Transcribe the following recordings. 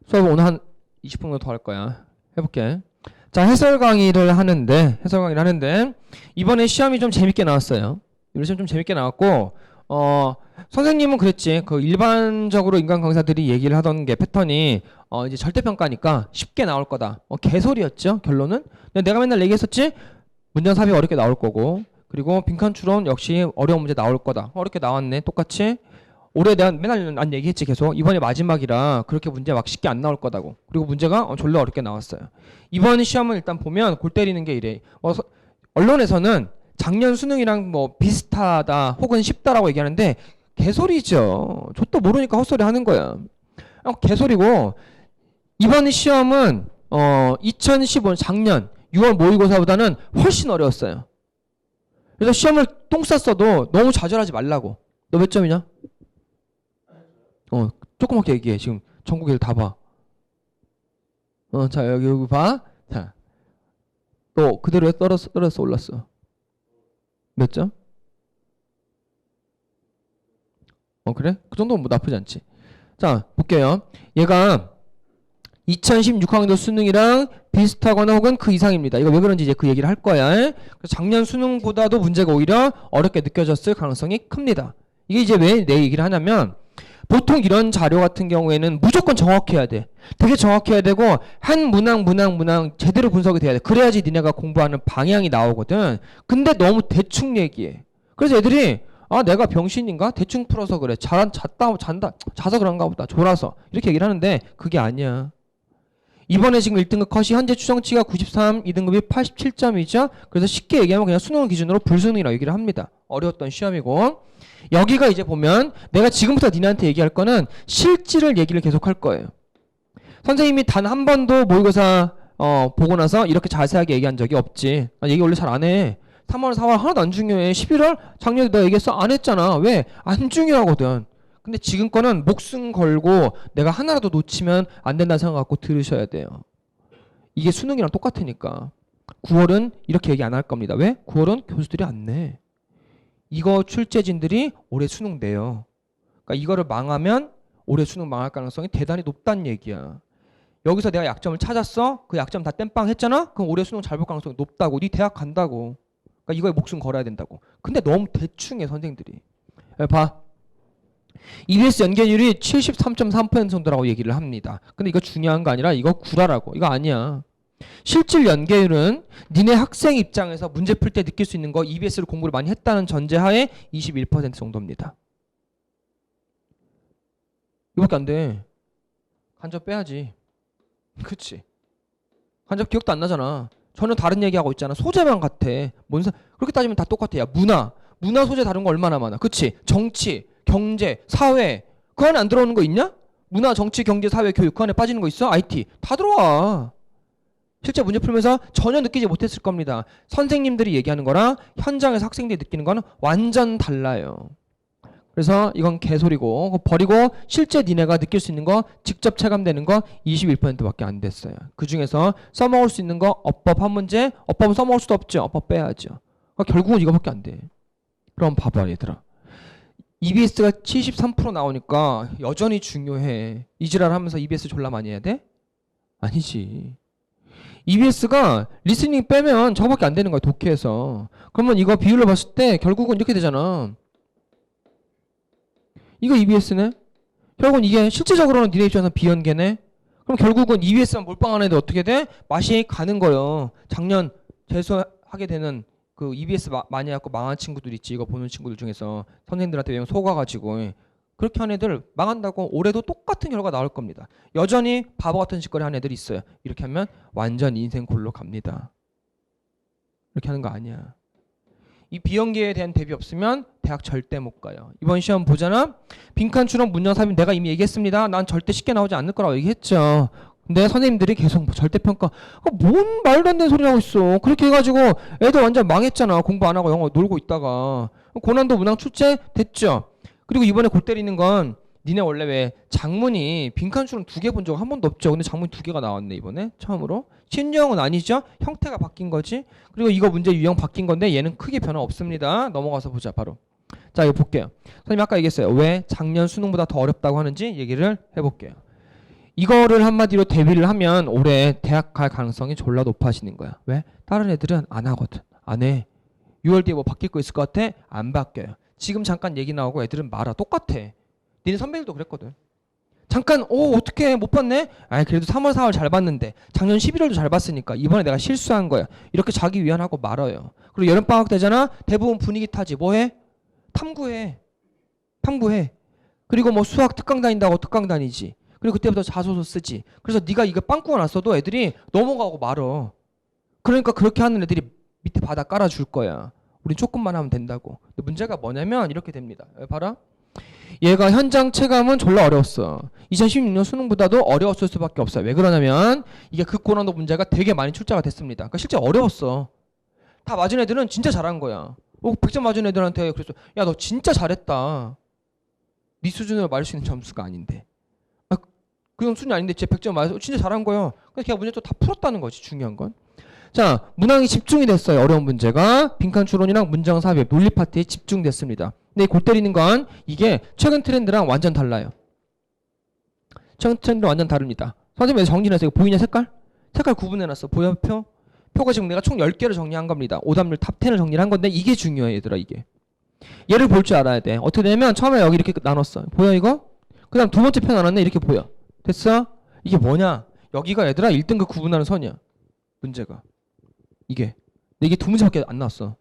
수업 오늘 한 20분 정도 더 할 거야. 해볼게. 자, 해설 강의를 하는데 이번에 시험이 좀 재밌게 나왔어요. 이번 시험 좀 재밌게 나왔고 선생님은 그랬지. 그 일반적으로 인간 강사들이 얘기를 하던 게 패턴이 이제 절대평가니까 쉽게 나올 거다. 개소리였죠. 결론은. 근데 내가 맨날 얘기했었지. 문장삽입 어렵게 나올 거고, 그리고 빈칸 추론 역시 어려운 문제 나올 거다. 어렵게 나왔네. 똑같이. 올해 내가 맨날 난 얘기했지. 계속 이번에 마지막이라 그렇게 문제 막 쉽게 안 나올 거다고. 그리고 문제가 졸라 어렵게 나왔어요. 이번 시험은 일단 보면 골 때리는 게 이래. 언론에서는 작년 수능이랑 뭐 비슷하다 혹은 쉽다라고 얘기하는데 개소리죠. 저도 모르니까 헛소리 하는 거야. 개소리고, 이번 시험은 2015년 작년 6월 모의고사보다는 훨씬 어려웠어요. 그래서 시험을 똥 쌌어도 너무 좌절하지 말라고. 너 몇 점이냐? 조그맣게 얘기해. 지금 전국 애들 다 봐. 자, 여기 봐. 자, 또 그대로 떨어졌어, 올랐어. 몇 점? 그래? 그 정도는 뭐 나쁘지 않지. 자, 볼게요. 얘가 2016학년도 수능이랑 비슷하거나 혹은 그 이상입니다. 이거 왜 그런지 이제 그 얘기를 할 거야. 그래서 작년 수능보다도 문제가 오히려 어렵게 느껴졌을 가능성이 큽니다. 이게 이제 왜 내 얘기를 하냐면, 보통 이런 자료 같은 경우에는 무조건 정확해야 돼. 되게 정확해야 되고 한 문항 제대로 분석이 돼야 돼. 그래야지 니네가 공부하는 방향이 나오거든. 근데 너무 대충 얘기해. 그래서 애들이 내가 병신인가? 대충 풀어서 그래. 자서 그런가 보다. 졸아서. 이렇게 얘기를 하는데 그게 아니야. 이번에 지금 1등급 컷이 현재 추정치가 93, 2등급이 87점이죠. 그래서 쉽게 얘기하면 그냥 수능을 기준으로 불수능이라고 얘기를 합니다. 어려웠던 시험이고, 여기가 이제 보면 내가 지금부터 니네한테 얘기할 거는 실질을 얘기를 계속 할 거예요. 선생님이 단 한 번도 모의고사 보고 나서 이렇게 자세하게 얘기한 적이 없지. 얘기 원래 잘 안 해. 3월, 4월 하나도 안 중요해. 11월 작년에 내가 얘기했어. 안 했잖아. 왜? 안 중요하거든. 근데 지금 거는 목숨 걸고 내가 하나라도 놓치면 안 된다는 생각 갖고 들으셔야 돼요. 이게 수능이랑 똑같으니까. 9월은 이렇게 얘기 안 할 겁니다. 왜? 9월은 교수들이 안 내. 이거 출제진들이 올해 수능 내요. 그러니까 이거를 망하면 올해 수능 망할 가능성이 대단히 높다는 얘기야. 여기서 내가 약점을 찾았어? 그 약점 다 땜빵 했잖아? 그럼 올해 수능 잘 볼 가능성이 높다고. 네 대학 간다고. 그러니까 이거에 목숨 걸어야 된다고. 근데 너무 대충해, 선생님들이. 봐. EBS 연계율이 73.3% 정도라고 얘기를 합니다. 근데 이거 중요한 거 아니라 이거 구라라고. 이거 아니야. 실질 연계율은 니네 학생 입장에서 문제 풀 때 느낄 수 있는 거, EBS를 공부를 많이 했다는 전제하에 21% 정도입니다. 이거밖에 안 돼. 간접 빼야지. 그치? 간접 기억도 안 나잖아. 전혀 다른 얘기하고 있잖아. 소재만 같아. 그렇게 따지면 다 똑같아. 야, 문화 소재 다른 거 얼마나 많아. 그치? 정치, 경제, 사회, 그 안에 안 들어오는 거 있냐? 문화, 정치, 경제, 사회, 교육, 그 안에 빠지는 거 있어? IT 다 들어와. 실제 문제 풀면서 전혀 느끼지 못했을 겁니다. 선생님들이 얘기하는 거랑 현장에서 학생들이 느끼는 거는 완전 달라요. 그래서 이건 개소리고, 버리고 실제 니네가 느낄 수 있는 거, 직접 체감되는 거 21%밖에 안 됐어요. 그 중에서 써먹을 수 있는 거 어법 한 문제, 어법은 써먹을 수도 없죠. 어법 빼야죠. 그러니까 결국은 이거밖에 안 돼. 그럼 봐봐 얘들아. EBS가 73% 나오니까 여전히 중요해. 이지랄 하면서 EBS 졸라 많이 해야 돼? 아니지. EBS가 리스닝 빼면 저거밖에 안 되는 거야, 독해에서. 그러면 이거 비율로 봤을 때 결국은 이렇게 되잖아. 이거 EBS네? 결국은 이게 실질적으로는 니네 입장에서 비연계네? 그럼 결국은 EBS만 몰빵하는 애들 어떻게 돼? 맛이 가는 거예요. 작년 재수하게 되는 그 EBS 많이 해갖고 망한 친구들 있지. 이거 보는 친구들 중에서 선생님들한테 외우면 속아가지고 그렇게 한 애들 망한다고 올해도 똑같은 결과 나올 겁니다. 여전히 바보 같은 짓거리 하는 애들이 있어요. 이렇게 하면 완전 인생 골로 갑니다. 이렇게 하는 거 아니야. 이 비연계에 대한 대비 없으면 대학 절대 못 가요. 이번 시험 보잖아. 빈칸 추론 문장 삽입 내가 이미 얘기했습니다. 난 절대 쉽게 나오지 않을 거라고 얘기했죠. 근데 선생님들이 계속 절대평가, 뭔 말도 안 되는 소리 하고 있어. 그렇게 해가지고 애들 완전 망했잖아. 공부 안 하고 영어 놀고 있다가. 고난도 문항 출제 됐죠. 그리고 이번에 골 때리는 건 니네 원래 왜 장문이 빈칸 추론 2개 본 적 한 번도 없죠. 근데 장문이 2개가 나왔네 이번에 처음으로. 신유형은 아니죠. 형태가 바뀐 거지. 그리고 이거 문제 유형 바뀐 건데 얘는 크게 변화 없습니다. 넘어가서 보자 바로. 자 이거 볼게요. 선생님 아까 얘기했어요. 왜 작년 수능보다 더 어렵다고 하는지 얘기를 해볼게요. 이거를 한마디로 대비를 하면 올해 대학 갈 가능성이 졸라 높아지는 거야. 왜? 다른 애들은 안 하거든. 안 해. 6월 뒤에 뭐 바뀔 거 있을 것 같아? 안 바뀌어요. 지금 잠깐 얘기 나오고 애들은 말아. 똑같아. 니네 선배들도 그랬거든. 잠깐 어떻게 못 봤네? 아이 그래도 3월 4월 잘 봤는데 작년 11월도 잘 봤으니까 이번에 내가 실수한 거야. 이렇게 자기 위안하고 말아요. 그리고 여름방학 되잖아? 대부분 분위기 타지. 뭐해? 탐구해. 그리고 뭐 수학 특강 다닌다고 특강 다니지. 그리고 그때부터 자소서 쓰지. 그래서 네가 이거 빵꾸가 났어도 애들이 넘어가고 말어. 그러니까 그렇게 하는 애들이 밑에 바닥 깔아줄 거야. 우린 조금만 하면 된다고. 근데 문제가 뭐냐면 이렇게 됩니다. 봐라. 얘가 현장 체감은 졸라 어려웠어. 2016년 수능보다도 어려웠을 수밖에 없어요. 왜 그러냐면 이게 극고난도 문제가 되게 많이 출제가 됐습니다. 그러니까 실제 어려웠어. 다 맞은 애들은 진짜 잘한 거야. 100점 맞은 애들한테 그랬어. 야, 너 진짜 잘했다. 네 수준으로 말할 수 있는 점수가 아닌데. 그건 수준이 아닌데 쟤 100점 맞아서 진짜 잘한 거예요. 근데 걔가 문제 또 다 풀었다는 거지. 중요한 건. 자, 문항이 집중이 됐어요. 어려운 문제가. 빈칸 추론이랑 문장 삽입, 논리 파트에 집중됐습니다. 근데 골 때리는 건 이게 최근 트렌드랑 완전 달라요. 최근 트렌드랑 완전 다릅니다. 선생님 왜 정리해놨어요? 이거 보이냐 색깔? 색깔 구분해놨어. 보여 표? 표가 지금 내가 총 10개를 정리한 겁니다. 오답률 탑 10을 정리를 한 건데 이게 중요해 얘들아 이게. 얘를 볼 줄 알아야 돼. 어떻게 되냐면 처음에 여기 이렇게 나눴어. 보여 이거? 그 다음 두 번째 표 나눴네. 이렇게 보여. 됐어? 이게 뭐냐? 여기가 얘들아 1등급 구분하는 선이야. 문제가. 이게. 근데 이게 두 문제밖에 안 나왔어.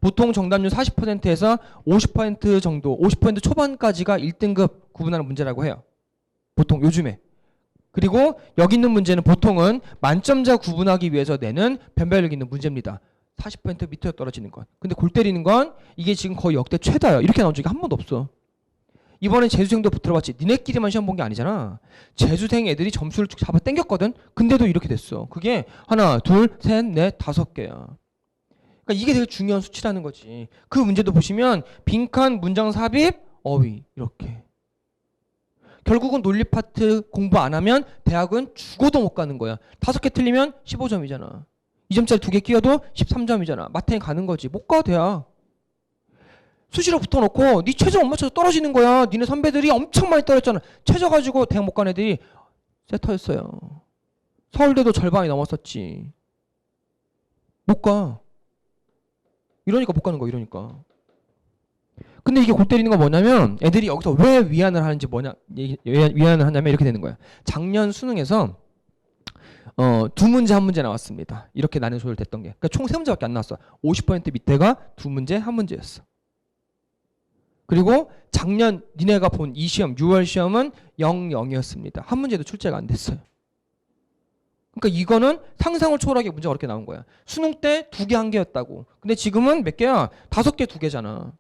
보통 정답률 40%에서 50% 정도, 50% 초반까지가 1등급 구분하는 문제라고 해요. 보통 요즘에. 그리고 여기 있는 문제는 보통은 만점자 구분하기 위해서 내는 변별력 있는 문제입니다. 40% 밑으로 떨어지는 건. 근데 골 때리는 건 이게 지금 거의 역대 최다예요. 이렇게 나온 적이 한 번도 없어. 이번엔 재수생도 들어봤지. 니네끼리만 시험 본 게 아니잖아. 재수생 애들이 점수를 쭉 잡아 당겼거든. 근데도 이렇게 됐어. 그게 하나, 둘, 셋, 넷, 5개야. 그러니까 이게 되게 중요한 수치라는 거지. 그 문제도 보시면 빈칸, 문장 삽입, 어휘 이렇게. 결국은 논리 파트 공부 안 하면 대학은 죽어도 못 가는 거야. 5개 틀리면 15점이잖아. 2점짜리 2개 끼워도 13점이잖아. 마탱이 가는 거지. 못 가 대학. 수시로 붙어놓고 네 최저 못 맞춰서 떨어지는 거야. 니네 선배들이 엄청 많이 떨어졌잖아. 최저 가지고 대학 못 간 애들이 세터였어요. 서울대도 절반이 넘었었지. 못 가. 이러니까 못 가는 거야. 이러니까. 근데 이게 골 때리는 건 뭐냐면 애들이 여기서 왜 위안을 하는지 위안을 하냐면 이렇게 되는 거야. 작년 수능에서 두 문제 한 문제 나왔습니다. 이렇게 나는 조율됐던 게. 그러니까 총 세 문제밖에 안 나왔어. 50% 밑에가 두 문제 한 문제였어. 그리고 작년 니네가 본 이 시험 6월 시험은 0, 0이었습니다. 한 문제도 출제가 안 됐어요. 그러니까 이거는 상상을 초월하게 문제가 그렇게 나온 거야. 수능 때 2개 1개였다고. 근데 지금은 몇 개야? 5개 2개잖아.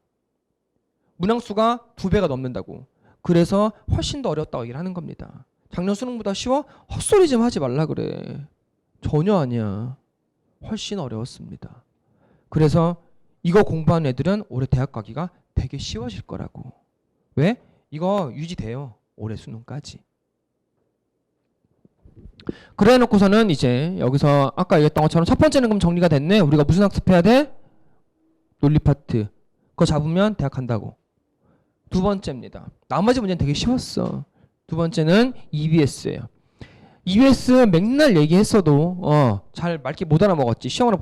문항수가 2배가 넘는다고. 그래서 훨씬 더 어렵다고 얘기를 하는 겁니다. 작년 수능보다 쉬워? 헛소리 좀 하지 말라 그래. 전혀 아니야. 훨씬 어려웠습니다. 그래서 이거 공부한 애들은 올해 대학 가기가 되게 쉬워질 거라고. 왜? 이거 유지돼요. 올해 수능까지. 그래 놓고서는 이제 여기서 아까 얘기했던 것처럼 첫 번째는 그럼 정리가 됐네. 우리가 무슨 학습해야 돼? 논리 파트. 그거 잡으면 대학 간다고. 두 번째입니다. 나머지 문제는 되게 쉬웠어. 두 번째는 EBS예요. EBS 맨날 얘기했어도 잘 맑게 못 알아먹었지. 시험으로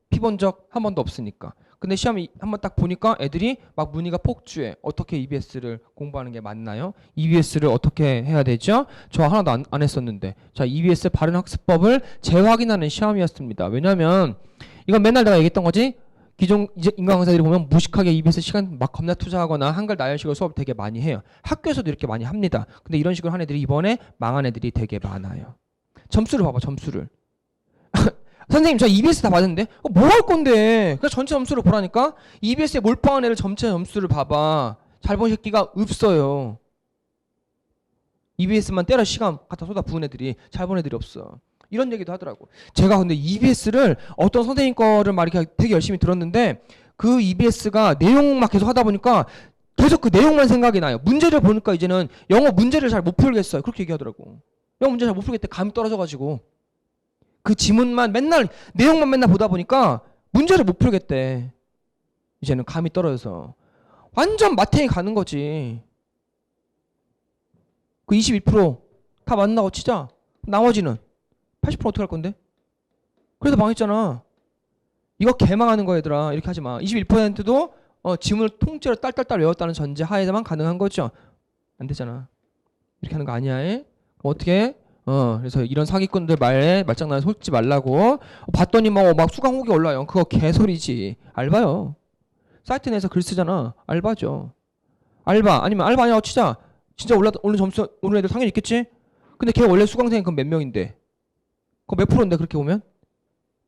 피본 적 한 번도 없으니까. 근데 시험이 한번 딱 보니까 애들이 막 문의가 폭주해. 어떻게 EBS를 공부하는 게 맞나요? EBS를 어떻게 해야 되죠? 저 하나도 안 했었는데. 자, EBS 발음 학습법을 재확인하는 시험이었습니다. 왜냐면 이건 맨날 내가 얘기했던 거지. 기존 인강 강사들이 보면 무식하게 EBS 시간 막 겁나 투자하거나 한글 나열식으로 수업 되게 많이 해요. 학교에서도 이렇게 많이 합니다. 근데 이런 식으로 한 애들이 이번에 망한 애들이 되게 많아요. 점수를 봐봐, 점수를. 선생님 저 EBS 다 받았는데 뭐 할 건데? 그냥 전체 점수를 보라니까. EBS에 몰빵한 애를 전체 점수를 봐봐. 잘 본 새끼가 없어요. EBS만 때려 시간 갖다 쏟아 부은 애들이 잘 본 애들이 없어. 이런 얘기도 하더라고. 제가 근데 EBS를 어떤 선생님 거를 막 이렇게 되게 열심히 들었는데 그 EBS가 내용 막 계속 하다 보니까 계속 그 내용만 생각이 나요. 문제를 보니까 이제는 영어 문제를 잘 못 풀겠어요. 그렇게 얘기하더라고. 영어 문제 잘 못 풀겠대. 감이 떨어져가지고. 그 지문만 맨날 내용만 맨날 보다 보니까 문제를 못 풀겠대. 이제는 감이 떨어져서 완전 마탱이 가는 거지. 그 22% 다 맞는다고 치자. 나머지는 80% 어떻게 할 건데? 그래서 망했잖아. 이거 개망하는 거야 얘들아. 이렇게 하지 마. 21%도 지문을 통째로 딸딸딸 외웠다는 전제 하에만 가능한 거죠. 안 되잖아. 이렇게 하는 거 아니야. 에? 어떻게? 그래서 이런 사기꾼들 말에 말장난에 속지 말라고. 봤더니 막 수강 후기 올라요. 그거 개소리지. 알바요. 사이트 내에서 글 쓰잖아. 알바죠. 알바 아니면 알바 아니라고 치자. 진짜 오른 점수 오른 애들 당연히 있겠지. 근데 걔 원래 수강생이 그럼 몇 명인데? 그거 몇 프로인데 그렇게 보면?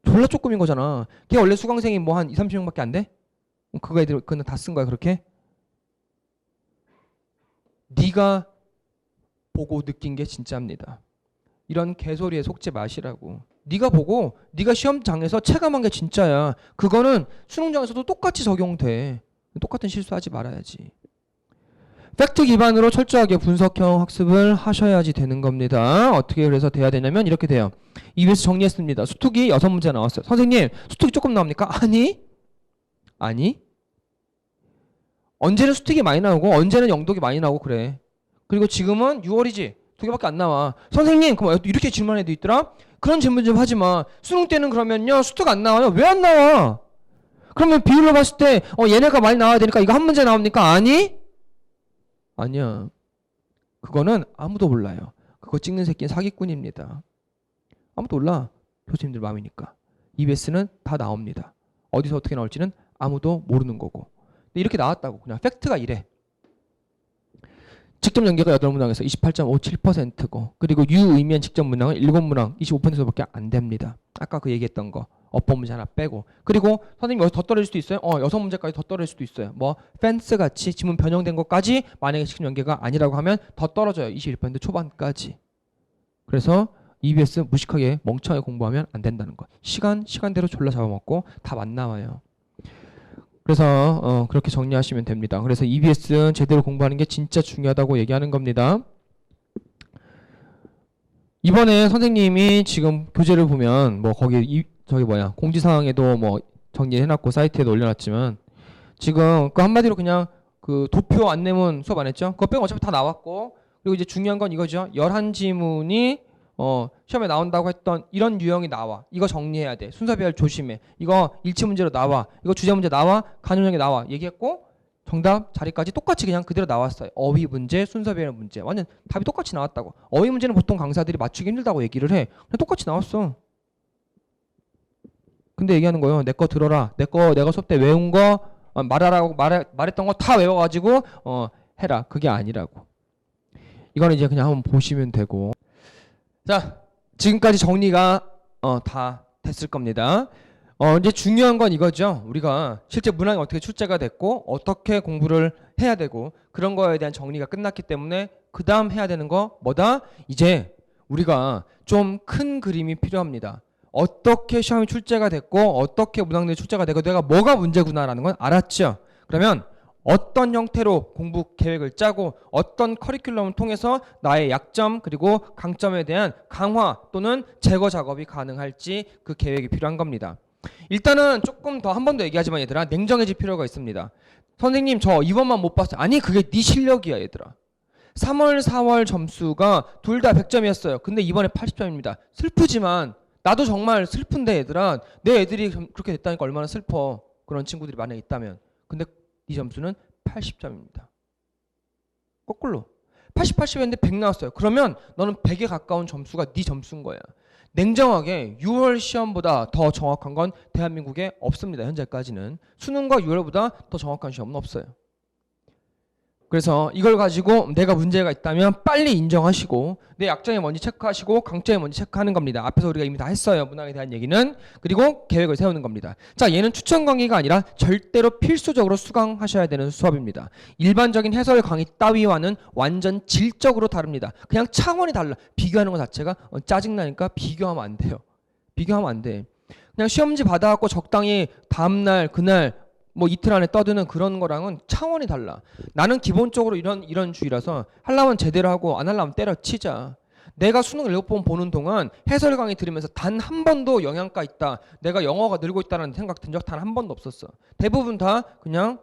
졸라 조금인 거잖아. 걔 원래 수강생이 뭐 한 2, 30명밖에 안 돼? 그거 애들 그건 다 쓴 거야 그렇게? 네가 보고 느낀 게 진짜입니다. 이런 개소리에 속지 마시라고. 네가 보고 네가 시험장에서 체감한 게 진짜야. 그거는 수능장에서도 똑같이 적용돼. 똑같은 실수하지 말아야지. 팩트 기반으로 철저하게 분석형 학습을 하셔야지 되는 겁니다. 어떻게 그래서 돼야 되냐면 이렇게 돼요. EBS 정리했습니다. 수특이 6문제 나왔어요. 선생님 수특이 조금 나옵니까? 아니 언제는 수특이 많이 나오고 언제는 영독이 많이 나오고 그래. 그리고 지금은 6월이지 2개밖에 안 나와. 선생님 그럼 이렇게 질문한 애도 있더라. 그런 질문 좀 하지 마. 수능 때는 그러면요 수특 안 나와요? 왜 안 나와? 그러면 비율로 봤을 때 얘네가 많이 나와야 되니까 이거 한 문제 나옵니까? 아니야. 그거는 아무도 몰라요. 그거 찍는 새끼는 사기꾼입니다. 아무도 몰라. 교수님들 마음이니까. EBS는 다 나옵니다. 어디서 어떻게 나올지는 아무도 모르는 거고. 근데 이렇게 나왔다고. 그냥 팩트가 이래. 직접 연계가 8문항에서 28.57%고 그리고 유의미한 직접 문항은 7문항 25%밖에 안 됩니다. 아까 그 얘기했던 거. 어법 문제 하나 빼고. 그리고 선생님 여기서 더 떨어질 수도 있어요. 6문제까지 더 떨어질 수도 있어요. 뭐 펜스 같이 지문 변형된 것까지 만약에 직접 연계가 아니라고 하면 더 떨어져요. 21% 초반까지. 그래서 EBS 무식하게 멍청하게 공부하면 안 된다는 거. 시간대로 졸라 잡아먹고 다 맞나와요. 그래서 그렇게 정리하시면 됩니다. 그래서 EBS는 제대로 공부하는 게 진짜 중요하다고 얘기하는 겁니다. 이번에 선생님이 지금 교재를 보면 뭐 거기 공지사항에도 뭐 정리해놨고 사이트에도 올려놨지만 지금 그 한마디로 그냥 그 도표 안내문 수업 안 했죠? 그거 빼고 어차피 다 나왔고 그리고 이제 중요한 건 이거죠. 11지문이 시험에 나온다고 했던 이런 유형이 나와. 이거 정리해야 돼. 순서별 조심해. 이거 일치 문제로 나와. 이거 주제 문제 나와. 간용형이 나와. 얘기했고 정답 자리까지 똑같이 그냥 그대로 나왔어요. 어휘 문제, 순서별 문제. 완전 답이 똑같이 나왔다고. 어휘 문제는 보통 강사들이 맞추기 힘들다고 얘기를 해. 근데 똑같이 나왔어. 근데 얘기하는 거예요. 내 거 들어라. 내가 수업 때 외운 거 말하라고 말했던 거 다 외워가지고 해라. 그게 아니라고. 이거는 이제 그냥 한번 보시면 되고. 자, 지금까지 정리가 다 됐을 겁니다. 이제 중요한 건 이거죠. 우리가 실제 문항이 어떻게 출제가 됐고 어떻게 공부를 해야 되고 그런 거에 대한 정리가 끝났기 때문에 그 다음 해야 되는 거 뭐다? 이제 우리가 좀 큰 그림이 필요합니다. 어떻게 시험이 출제가 됐고 어떻게 문항들이 출제가 되고 내가 뭐가 문제구나라는 건 알았죠. 그러면 어떤 형태로 공부 계획을 짜고 어떤 커리큘럼을 통해서 나의 약점 그리고 강점에 대한 강화 또는 제거 작업이 가능할지 그 계획이 필요한 겁니다. 일단은 조금 더 한 번 더 얘기하지만 얘들아 냉정해질 필요가 있습니다. 선생님 저 이번만 못 봤어요. 아니 그게 네 실력이야 얘들아. 3월 4월 점수가 둘 다 100점이었어요. 근데 이번에 80점입니다. 슬프지만 나도 정말 슬픈데 얘들아 내 애들이 그렇게 됐다니까 얼마나 슬퍼. 그런 친구들이 만약에 있다면. 근데 이 점수는 80점입니다. 거꾸로 80, 80이었는데 100 나왔어요. 그러면 너는 100에 가까운 점수가 네 점수인 거야. 냉정하게 6월 시험보다 더 정확한 건 대한민국에 없습니다. 현재까지는. 수능과 6월보다 더 정확한 시험은 없어요. 그래서 이걸 가지고 내가 문제가 있다면 빨리 인정하시고 내 약점이 뭔지 체크하시고 강점이 뭔지 체크하는 겁니다. 앞에서 우리가 이미 다 했어요. 문항에 대한 얘기는. 그리고 계획을 세우는 겁니다. 자, 얘는 추천 강의가 아니라 절대로 필수적으로 수강하셔야 되는 수업입니다. 일반적인 해설 강의 따위와는 완전 질적으로 다릅니다. 그냥 차원이 달라. 비교하는 것 자체가 짜증나니까 비교하면 안 돼요. 비교하면 안 돼. 그냥 시험지 받아갖고 적당히 다음날 그날 뭐 이틀 안에 떠드는 그런 거랑은 차원이 달라. 나는 기본적으로 이런 주의라서 하려면 제대로 하고 안 하려면 때려치자. 내가 수능 7번 보는 동안 해설 강의 들으면서 단 한 번도 영양가 있다. 내가 영어가 늘고 있다는 생각 든 적 단 한 번도 없었어. 대부분 다 그냥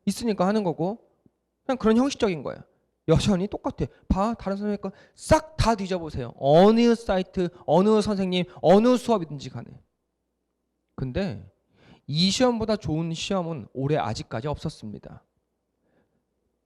있으니까 하는 거고 그냥 그런 형식적인 거야. 여전히 똑같아. 봐, 다른 선생님 거 싹 다 뒤져보세요. 어느 사이트, 어느 선생님, 어느 수업이든지 간에. 근데 이 시험보다 좋은 시험은 올해 아직까지 없었습니다.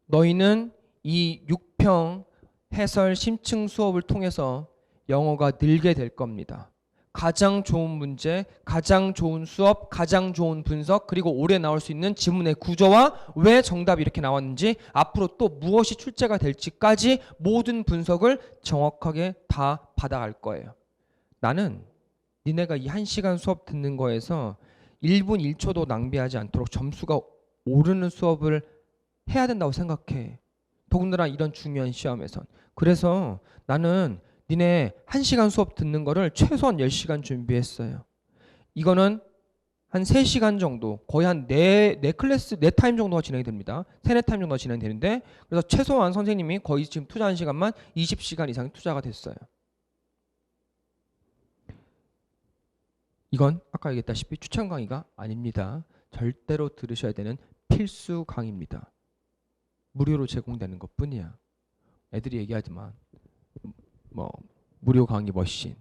너희는 이 6평 해설 심층 수업을 통해서 영어가 늘게 될 겁니다. 가장 좋은 문제, 가장 좋은 수업, 가장 좋은 분석, 그리고 올해 나올 수 있는 지문의 구조와 왜 정답이 이렇게 나왔는지, 앞으로 또 무엇이 출제가 될지까지 모든 분석을 정확하게 다 받아갈 거예요. 나는 니네가 이 1시간 수업 듣는 거에서 1분 1초도 낭비하지 않도록 점수가 오르는 수업을 해야 된다고 생각해. 더군다나 이런 중요한 시험에선. 그래서 나는 니네 1시간 수업 듣는 거를 최소한 10시간 준비했어요. 이거는 한 3시간 정도, 거의 한 4클래스, 4타임 정도가 진행이 됩니다. 3, 4타임 정도가 진행되는데, 그래서 최소한 선생님이 거의 지금 투자한 시간만 20시간 이상이 투자가 됐어요. 이건 아까 얘기했다시피 추천 강의가 아닙니다. 절대로 들으셔야 되는 필수 강의입니다. 무료로 제공되는 것 뿐이야. 애들이 얘기하지만 뭐 무료 강의 머신.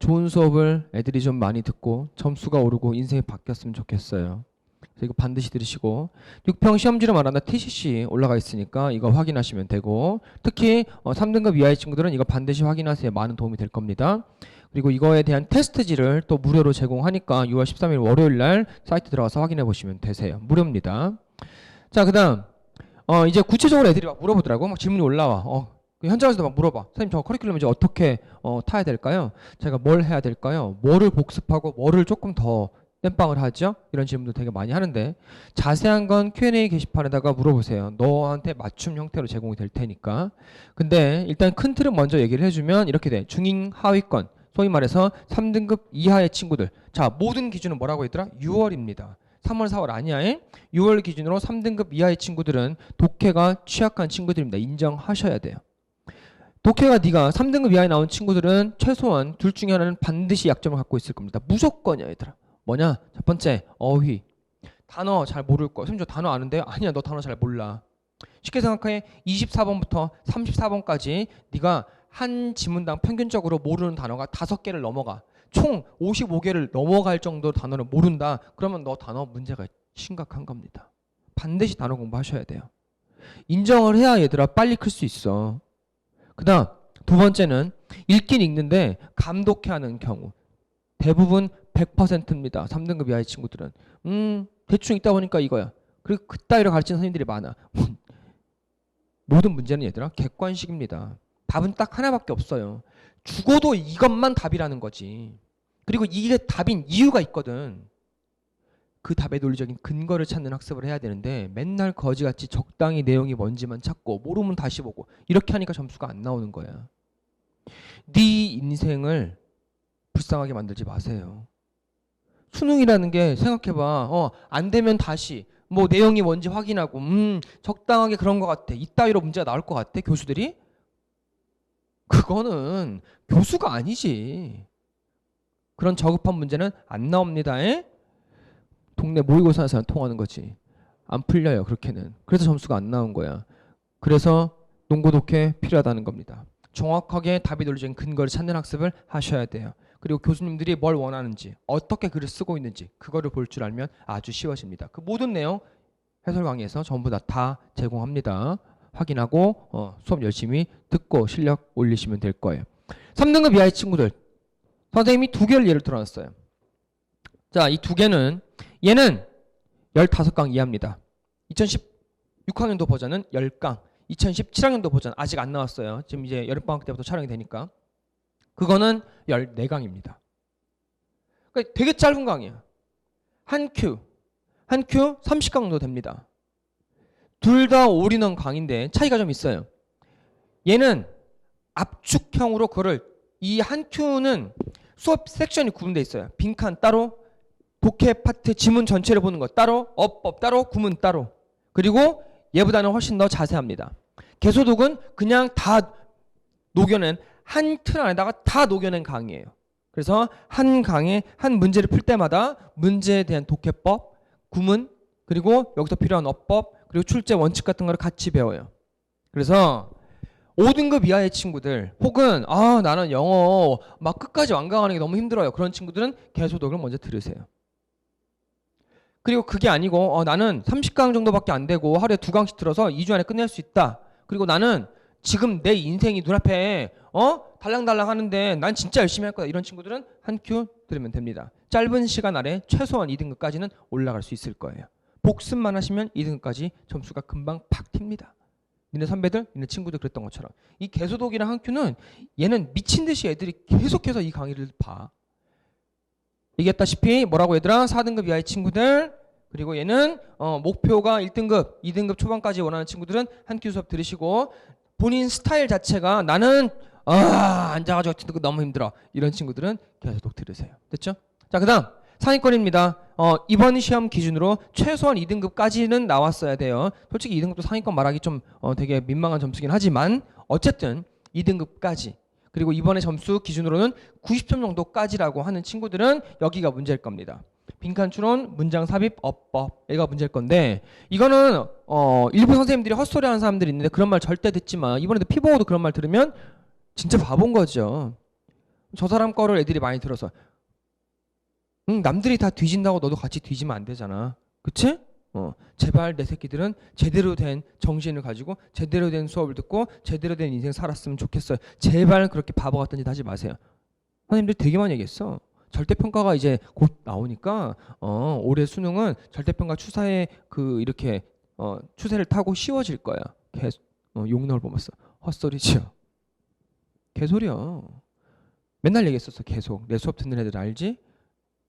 좋은 수업을 애들이 좀 많이 듣고 점수가 오르고 인생이 바뀌었으면 좋겠어요. 그래서 이거 반드시 들으시고, 6평 시험지로 말한다 TCC 올라가 있으니까 이거 확인하시면 되고, 특히 3등급 이하의 친구들은 이거 반드시 확인하세요. 많은 도움이 될 겁니다. 그리고 이거에 대한 테스트지를 또 무료로 제공하니까 6월 13일 월요일 날 사이트 들어가서 확인해 보시면 되세요. 무료입니다. 자, 그다음 이제 구체적으로 애들이 막 물어보더라고. 막 질문이 올라와. 현장에서도 막 물어봐. 선생님, 저 커리큘럼 이제 어떻게 타야 될까요? 제가 뭘 해야 될까요? 뭐를 복습하고 뭐를 조금 더 땜빵을 하죠? 이런 질문도 되게 많이 하는데, 자세한 건 Q&A 게시판에다가 물어보세요. 너한테 맞춤 형태로 제공이 될 테니까. 근데 일단 큰 틀은 먼저 얘기를 해주면 이렇게 돼. 중ing 하위권, 소위 말해서 3등급 이하의 친구들. 자, 모든 기준은 뭐라고 했더라? 6월입니다. 3월, 4월 아니야. 6월 기준으로 3등급 이하의 친구들은 독해가 취약한 친구들입니다. 인정하셔야 돼요. 독해가 네가 3등급 이하에 나온 친구들은 최소한 둘 중에 하나는 반드시 약점을 갖고 있을 겁니다. 무조건이야, 얘들아. 뭐냐? 첫 번째, 어휘. 단어 잘 모를 거. 선생님, 저 단어 아는데요? 아니야, 너 단어 잘 몰라. 쉽게 생각해. 24번부터 34번까지 네가 한 지문당 평균적으로 모르는 단어가 5개를 넘어가. 총 55개를 넘어갈 정도로 단어를 모른다. 그러면 너 단어 문제가 심각한 겁니다. 반드시 단어 공부하셔야 돼요. 인정을 해야 얘들아 빨리 클 수 있어. 그 다음 두 번째는 읽긴 읽는데 감독해하는 경우. 대부분 100%입니다. 3등급 이하의 친구들은. 대충 읽다 보니까 이거야. 그리고 그따위로 가르치는 선생님들이 많아. 모든 문제는 얘들아 객관식입니다. 답은 딱 하나밖에 없어요. 죽어도 이것만 답이라는 거지. 그리고 이게 답인 이유가 있거든. 그 답의 논리적인 근거를 찾는 학습을 해야 되는데 맨날 거지같이 적당히 내용이 뭔지만 찾고 모르면 다시 보고 이렇게 하니까 점수가 안 나오는 거야. 네 인생을 불쌍하게 만들지 마세요. 수능이라는 게 생각해봐. 안 되면 다시 뭐 내용이 뭔지 확인하고 적당하게 그런 것 같아. 이따위로 문제가 나올 것 같아 교수들이? 그거는 교수가 아니지. 그런 저급한 문제는 안 나옵니다. 동네 모의고사에서 통하는 거지. 안 풀려요 그렇게는. 그래서 점수가 안 나온 거야. 그래서 농고 독해 필요하다는 겁니다. 정확하게 답이 논리적인 근거를 찾는 학습을 하셔야 돼요. 그리고 교수님들이 뭘 원하는지 어떻게 글을 쓰고 있는지 그거를 볼 줄 알면 아주 쉬워집니다. 그 모든 내용 해설 강의에서 전부 다 제공합니다. 확인하고 수업 열심히 듣고 실력 올리시면 될 거예요. 3등급 이하의 친구들 선생님이 2개를 예를 들어놨어요. 자, 이 2개는 얘는 15강 이하입니다. 2016학년도 버전은 10강, 2017학년도 버전 아직 안 나왔어요. 지금 이제 여름방학 때부터 촬영이 되니까. 그거는 14강입니다. 그러니까 되게 짧은 강의야. 한 큐 30강 정도 됩니다. 둘 다 올인원 강의인데 차이가 좀 있어요. 얘는 압축형으로 그거를 이 한 큐는 수업 섹션이 구분되어 있어요. 빈칸 따로, 독해 파트 지문 전체를 보는 것 따로, 어법 따로, 구문 따로. 그리고 얘보다는 훨씬 더 자세합니다. 개소독은 그냥 다 녹여낸 한 틀 안에다가 다 녹여낸 강의예요. 그래서 한 강의 한 문제를 풀 때마다 문제에 대한 독해법, 구문, 그리고 여기서 필요한 어법, 그리고 출제 원칙 같은 거를 같이 배워요. 그래서 5등급 이하의 친구들 혹은 나는 영어 막 끝까지 완강하는 게 너무 힘들어요. 그런 친구들은 개소독을 먼저 들으세요. 그리고 그게 아니고 나는 30강 정도밖에 안 되고 하루에 2강씩 들어서 2주 안에 끝낼 수 있다. 그리고 나는 지금 내 인생이 눈앞에 달랑달랑 하는데 난 진짜 열심히 할 거다. 이런 친구들은 한 큐 들으면 됩니다. 짧은 시간 안에 최소한 2등급까지는 올라갈 수 있을 거예요. 복습만 하시면 2등급까지 점수가 금방 팍 튑니다. 니네 선배들, 니네 친구들 그랬던 것처럼. 이 개소독이랑 한 큐는 얘는 미친 듯이 애들이 계속해서 이 강의를 봐. 얘기했다시피 뭐라고 얘들아? 4등급 이하의 친구들 그리고 얘는 목표가 1등급, 2등급 초반까지 원하는 친구들은 한 큐 수업 들으시고 본인 스타일 자체가 나는 앉아가지고 듣는 거 너무 힘들어 이런 친구들은 계속 들으세요. 됐죠? 자, 그 다음 상위권입니다. 이번 시험 기준으로 최소한 2등급까지는 나왔어야 돼요. 솔직히 2등급도 상위권 말하기 좀 되게 민망한 점수긴 하지만 어쨌든 2등급까지 그리고 이번에 점수 기준으로는 90점 정도까지라고 하는 친구들은 여기가 문제일 겁니다. 빈칸 추론, 문장 삽입, 어법 얘가 문제일 건데 이거는 일부 선생님들이 헛소리하는 사람들이 있는데 그런 말 절대 듣지 마. 이번에도 피보고도 그런 말 들으면 진짜 바본 거죠. 저 사람 거를 애들이 많이 들어서 남들이 다 뒤진다고 너도 같이 뒤지면 안 되잖아. 그치? 제발 내 새끼들은 제대로 된 정신을 가지고 제대로 된 수업을 듣고 제대로 된 인생 살았으면 좋겠어요. 제발 그렇게 바보 같은 짓 하지 마세요. 선생님들 되게 많이 얘기했어. 절대평가가 이제 곧 나오니까 올해 수능은 절대평가 추사에 이렇게 추세를 타고 쉬워질 거야. 욕나올 뻔했어. 헛소리지요. 개소리야. 맨날 얘기했었어. 계속. 내 수업 듣는 애들 알지?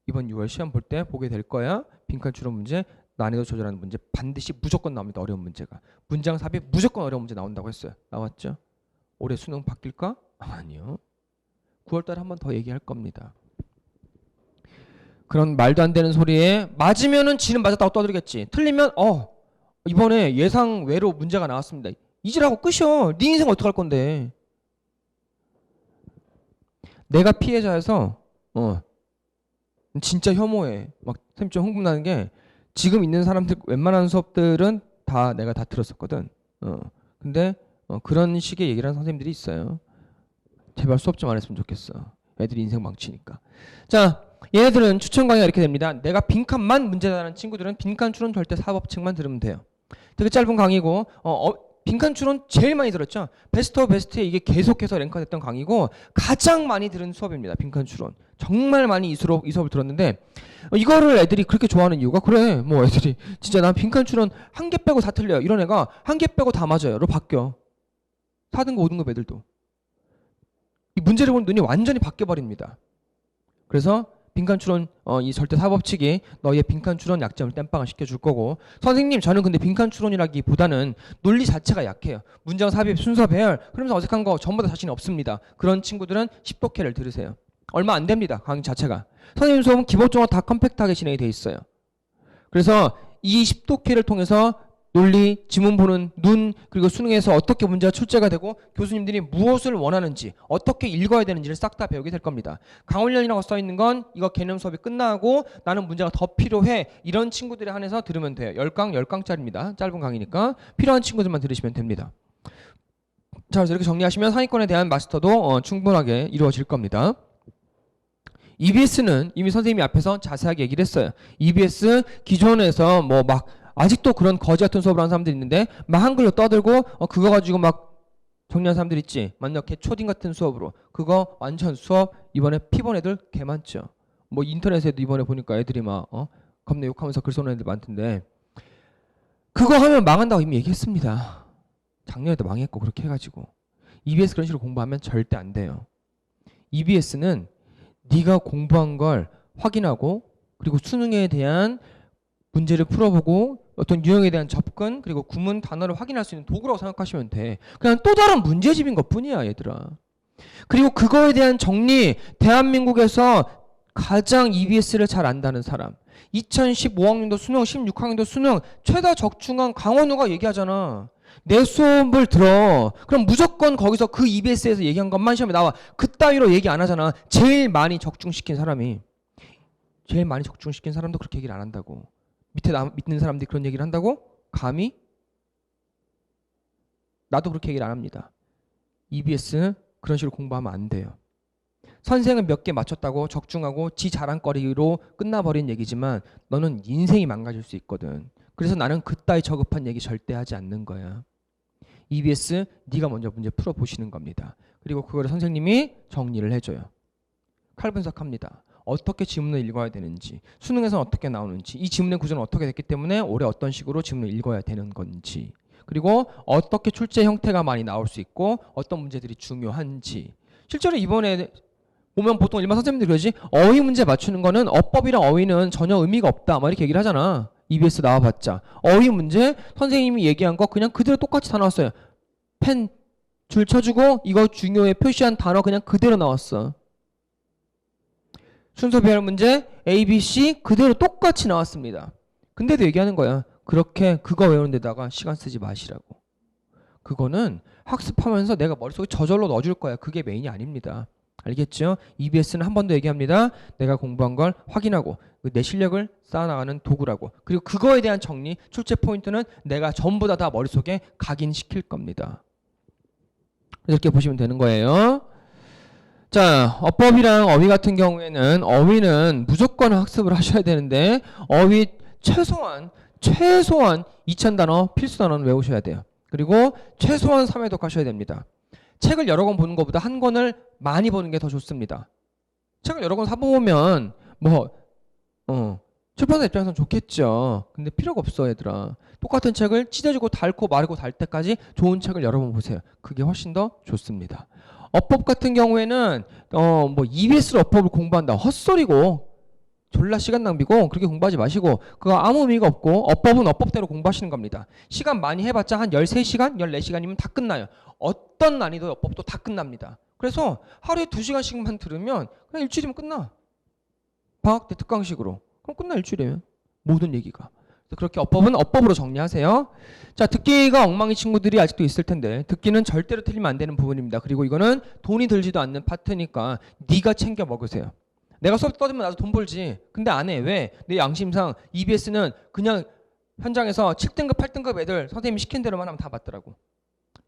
이번 6월 시험 볼 때 보게 될 거야. 빈칸 추론 문제, 난이도 조절하는 문제 반드시 무조건 나옵니다. 어려운 문제가. 문장 삽입 무조건 어려운 문제 나온다고 했어요. 나왔죠? 올해 수능 바뀔까? 아니요. 9월 달에 한 번 더 얘기할 겁니다. 그런 말도 안 되는 소리에 맞으면은 지는 맞았다고 떠들겠지. 틀리면 이번에 예상 외로 문제가 나왔습니다. 잊으라고 끝이요. 네 인생 어떡할 건데. 내가 피해자여서 진짜 혐오해. 막 선생님 좀 흥분나는 게 지금 있는 사람들 웬만한 수업들은 다 내가 다 들었었거든. 근데 그런 식의 얘기를 하는 선생님들이 있어요. 제발 수업 좀 안 했으면 좋겠어. 애들이 인생 망치니까. 자, 얘네들은 추천 강의가 이렇게 됩니다. 내가 빈칸만 문제다라는 친구들은 빈칸 추론 절대 사법칙만 들으면 돼요. 되게 짧은 강의고 빈칸 추론 제일 많이 들었죠. 베스트 오브 베스트에 이게 계속해서 랭크가 됐던 강의고 가장 많이 들은 수업입니다. 빈칸 추론. 정말 많이 이 수업을 들었는데 이거를 애들이 그렇게 좋아하는 이유가 그래. 뭐 애들이 진짜 난 빈칸 추론 한 개 빼고 다 틀려요. 이런 애가 한 개 빼고 다 맞아요.로 바뀌어. 4등급 5등급 애들도. 이 문제를 보는 눈이 완전히 바뀌어버립니다. 그래서 빈칸 추론 이 절대 사법칙이 너의 빈칸 추론 약점을 땜빵을 시켜줄 거고 선생님 저는 근데 빈칸 추론이라기보다는 논리 자체가 약해요. 문장 삽입, 순서 배열 그러면서 어색한 거 전부 다 자신이 없습니다. 그런 친구들은 10독해를 들으세요. 얼마 안 됩니다. 강의 자체가. 선생님 수업은 기본적으로 다 컴팩트하게 진행이 돼 있어요. 그래서 이 10독해를 통해서 논리, 지문 보는 눈, 그리고 수능에서 어떻게 문제가 출제가 되고 교수님들이 무엇을 원하는지 어떻게 읽어야 되는지를 싹 다 배우게 될 겁니다. 강훈련이라고 써있는 건 이거 개념 수업이 끝나고 나는 문제가 더 필요해 이런 친구들에 한해서 들으면 돼요. 10강짜리입니다. 짧은 강의니까 필요한 친구들만 들으시면 됩니다. 자, 그래서 이렇게 정리하시면 상위권에 대한 마스터도 충분하게 이루어질 겁니다. EBS는 이미 선생님이 앞에서 자세하게 얘기를 했어요. EBS 기존에서 뭐 막 아직도 그런 거지 같은 수업을 하는 사람들이 있는데 막 한글로 떠들고 그거 가지고 막 정리하는 사람들 있지. 만약 초딩 같은 수업으로 그거 완전 수업 이번에 피본 애들 개 많죠. 뭐 인터넷에도 이번에 보니까 애들이 막 겁나 욕하면서 글 써는 애들 많던데 그거 하면 망한다고 이미 얘기했습니다. 작년에도 망했고 그렇게 해가지고 EBS 그런 식으로 공부하면 절대 안 돼요. EBS는 네가 공부한 걸 확인하고 그리고 수능에 대한 문제를 풀어보고 어떤 유형에 대한 접근 그리고 구문 단어를 확인할 수 있는 도구라고 생각하시면 돼. 그냥 또 다른 문제집인 것뿐이야 얘들아. 그리고 그거에 대한 정리 대한민국에서 가장 EBS를 잘 안다는 사람 2015학년도 수능 16학년도 수능 최다 적중한 강원우가 얘기하잖아. 내 수업을 들어. 그럼 무조건 거기서 그 EBS에서 얘기한 것만 시험에 나와. 그따위로 얘기 안 하잖아. 제일 많이 적중시킨 사람이. 제일 많이 적중시킨 사람도 그렇게 얘기를 안 한다고. 밑에 믿는 사람들이 그런 얘기를 한다고? 감히? 나도 그렇게 얘기를 안 합니다. EBS 그런 식으로 공부하면 안 돼요. 선생은 몇 개 맞췄다고 적중하고 지 자랑거리로 끝나버린 얘기지만 너는 인생이 망가질 수 있거든. 그래서 나는 그따위 저급한 얘기 절대 하지 않는 거야. EBS 네가 먼저 문제 풀어보시는 겁니다. 그리고 그거를 선생님이 정리를 해줘요. 칼 분석합니다. 어떻게 지문을 읽어야 되는지, 수능에서는 어떻게 나오는지, 이 지문의 구조는 어떻게 됐기 때문에 올해 어떤 식으로 지문을 읽어야 되는 건지, 그리고 어떻게 출제 형태가 많이 나올 수 있고 어떤 문제들이 중요한지. 실제로 이번에 보면 보통 일반 선생님들이 그러지, 어휘 문제 맞추는 거는 어법이랑 어휘는 전혀 의미가 없다 막 이렇게 얘기를 하잖아. EBS 나와봤자 어휘 문제 선생님이 얘기한 거 그냥 그대로 똑같이 다 나왔어요. 펜 줄 쳐주고 이거 중요해 표시한 단어 그냥 그대로 나왔어. 순서 배열 문제 A, B, C 그대로 똑같이 나왔습니다. 근데도 얘기하는 거야. 그렇게 그거 외우는 데다가 시간 쓰지 마시라고. 그거는 학습하면서 내가 머릿속에 저절로 넣어줄 거야. 그게 메인이 아닙니다. 알겠죠? EBS는 한 번 더 얘기합니다. 내가 공부한 걸 확인하고 내 실력을 쌓아나가는 도구라고. 그리고 그거에 대한 정리, 출제 포인트는 내가 전부 다 머릿속에 각인시킬 겁니다. 이렇게 보시면 되는 거예요. 자, 어법이랑 어휘 같은 경우에는 어휘는 무조건 학습을 하셔야 되는데 어휘 최소한 2000단어 필수 단어는 외우셔야 돼요. 그리고 최소한 3회독 하셔야 됩니다. 책을 여러 권 보는 것보다 한 권을 많이 보는 게 더 좋습니다. 책을 여러 권 사보면 출판사 입장에서는 좋겠죠. 근데 필요가 없어 얘들아. 똑같은 책을 찢어지고 닳고 마르고 닳 때까지 좋은 책을 여러 번 보세요. 그게 훨씬 더 좋습니다. 어법 같은 경우에는 EBS로 어법을 공부한다. 헛소리고 졸라 시간 낭비고 그렇게 공부하지 마시고 그거 아무 의미가 없고 어법은 어법대로 공부하시는 겁니다. 시간 많이 해봤자 한 13시간, 14시간이면 다 끝나요. 어떤 난이도의 어법도 다 끝납니다. 그래서 하루에 2시간씩만 들으면 그냥 일주일이면 끝나. 방학 때 특강식으로. 그럼 끝나 일주일이면. 모든 얘기가. 그렇게 어법은 어법으로 정리하세요. 자, 듣기가 엉망인 친구들이 아직도 있을 텐데 듣기는 절대로 틀리면 안 되는 부분입니다. 그리고 이거는 돈이 들지도 않는 파트니까 네가 챙겨 먹으세요. 내가 수업 떠들면 나도 돈 벌지. 근데 안 해. 왜? 내 양심상 EBS는 그냥 현장에서 7등급, 8등급 애들 선생님이 시킨 대로만 하면 다 맞더라고.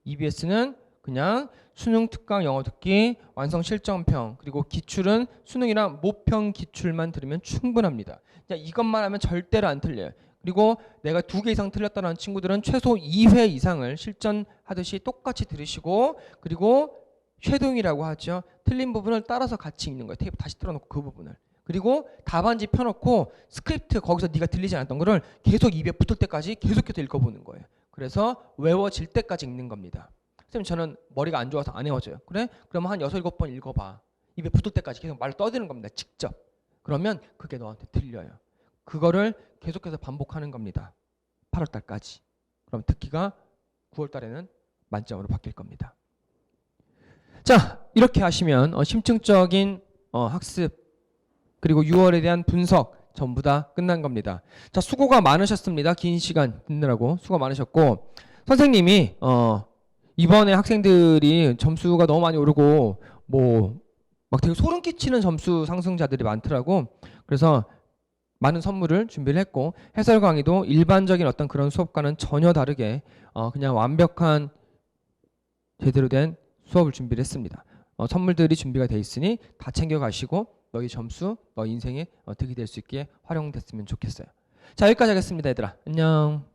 EBS는 그냥 수능, 특강, 영어 듣기, 완성 실전평, 그리고 기출은 수능이랑 모평 기출만 들으면 충분합니다. 이것만 하면 절대로 안 틀려요. 그리고 내가 2개 이상 틀렸다는 친구들은 최소 2회 이상을 실전하듯이 똑같이 들으시고 그리고 쉐도잉이라고 하죠. 틀린 부분을 따라서 같이 읽는 거예요. 테이프 다시 틀어놓고 그 부분을. 그리고 답안지 펴놓고 스크립트 거기서 네가 들리지 않았던 거를 계속 입에 붙을 때까지 계속해서 읽어보는 거예요. 그래서 외워질 때까지 읽는 겁니다. 선생님 저는 머리가 안 좋아서 안 외워져요. 그래? 그러면 한 6, 7번 읽어봐. 입에 붙을 때까지 계속 말을 떠드는 겁니다. 직접. 그러면 그게 너한테 들려요. 그거를 계속해서 반복하는 겁니다. 8월달까지. 그럼 듣기가 9월달에는 만점으로 바뀔 겁니다. 자, 이렇게 하시면 심층적인 학습 그리고 6월에 대한 분석 전부 다 끝난 겁니다. 자, 수고가 많으셨습니다. 긴 시간 듣느라고 수고 많으셨고 선생님이 이번에 학생들이 점수가 너무 많이 오르고 막 되게 소름 끼치는 점수 상승자들이 많더라고. 그래서 많은 선물을 준비를 했고 해설 강의도 일반적인 어떤 그런 수업과는 전혀 다르게 그냥 완벽한 제대로 된 수업을 준비를 했습니다. 선물들이 준비가 돼 있으니 다 챙겨가시고 너희 점수, 너희 인생에 득이 될 수 있게 활용됐으면 좋겠어요. 자, 여기까지 하겠습니다, 얘들아. 안녕.